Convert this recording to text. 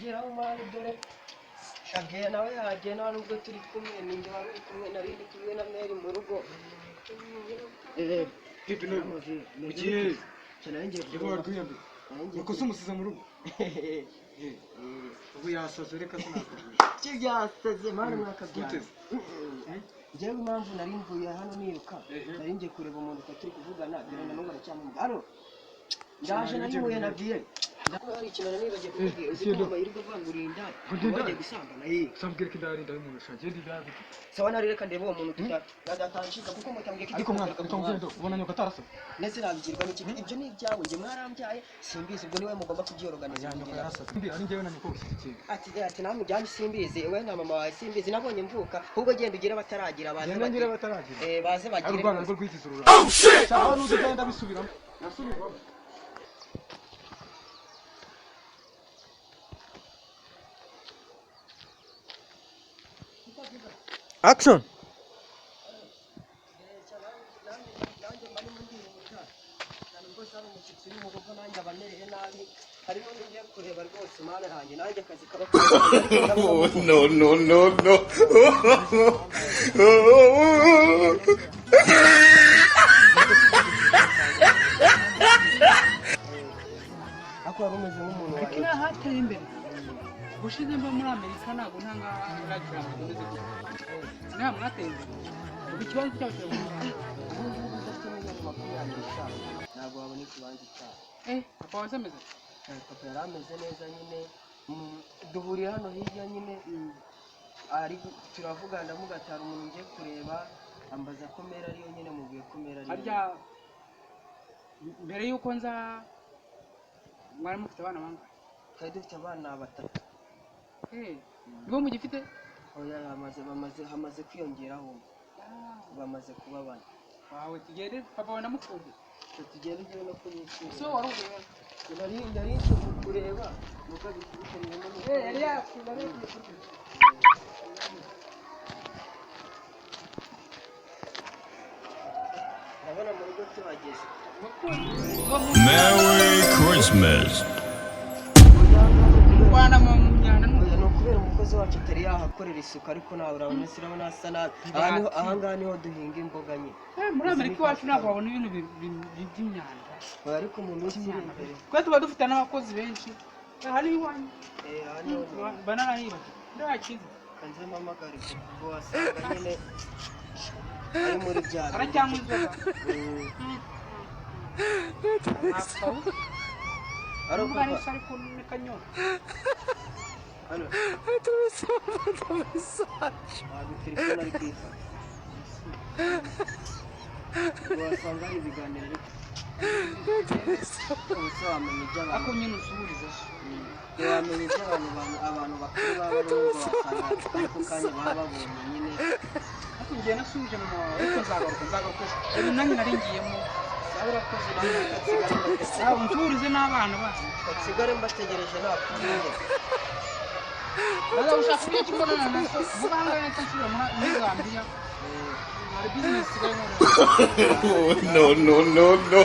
kugeraho mani dore shagiye nawe yagiye nta nubwo turi kumwe ninjye wari uri kumwe nari ndi kumwe na Mary mu rugo Pipi no ugiye cyane ngiye kuba rwiyambi uko sumusiza mu rugo ubu yasaze reka sinakubwira cyo byasaze mani mwakabyutse njyewe impamvu nari mvuye hano niruka nari ngiye kureba umuntu turi kuvugana dore na n'ubu aracyamubwira hano ndaje nari muye nabwiye ndakora ikintu nibagiye kubwira uzi ko amahirwe avangurinda wagiye gusambana sambwira ko ndarinda umuntu shagiye ndidabi sawa nari reka ndebe uwo muntu tudatashika kuko mutambwiye ko ariko mwana utamugendo ubona nyoka tarasa nese nabigirwa n'iki ibyo ni ibyawe nge mwarambyaye simbizi ubwo niwe mugomba kubyioroganiza nyoka yarasa mbi ari ngewe na nyoko ushyikiye ati namwe byanyu simbizi we na mama wawe simbizi nabonye mvuka ahubwo genda ugire bataragira baze bagire urwana rwo rwigize urura oh shit sawa n'ugenda bisubiramo nasubirwamo Action! No, no, no, no. Kila hatari imbere bushize mba muri Amerika ntabwo ntanga ragira ngo ndeze nta mwateye imbere ikibazo cyawe cyo ntabwo wabona ikibanza cyawe papa wasemeze papa yarameze neza nyine duhuriye hano hirya nyine ari turavugana ndamugatara umuntu ngiye kureba ambaza ko Mera ariyo nyine mubwiye ko Mera ariyo harya mbere yuko nza mwari mufite abana bangahe twari dufite abana batatu nibo mugifite oya hamaze kwiyongeraho bamaze kuba bane wawe tugende papa we namukunze tugende njyewe no kunyishyura so wari ureba nari kureba nuko bikurikiranye yari yakuba ndabona mu rugo tuhageze Merry Christmas. Rwanda mu myanda ni ukubera umukozi wacu atari yahakorera isuku ariko nawe urabona urabona asa nabi aha ngaha niho duhinga imboga nyine muri Amerika iwacu ntabwo babona ibintu by'imyanda ariko mu minsi iri imbere twe tuba dufite n'abakozi benshi hari iwanyu banarahibaga ndakize kanze mpamagare kuko wasanga nyine ari muri bya aracyanywa inzoga ariko ariko ni kanyoka hano telefone ari kwifata wasanga hari ibiganiro ariko ubuse wamenya iby'abantu ako nyine usuhuriza wamenya iby'abantu abantu bakuru baba n'ubwo wasanga ariko kanya baba babonye nyine ariko njye nasubije mu mawawe ariko nzagaruka ubu nanjye nari ngiyemo urakoze nawe unsuhurize n'abana bacu nsigare mbategereje nakumenye baza gushaka ibyo kibonana naso vuba ngaho nahita nsubira muri Gambia hari bizinesi isigaye nkora No, no, no, no.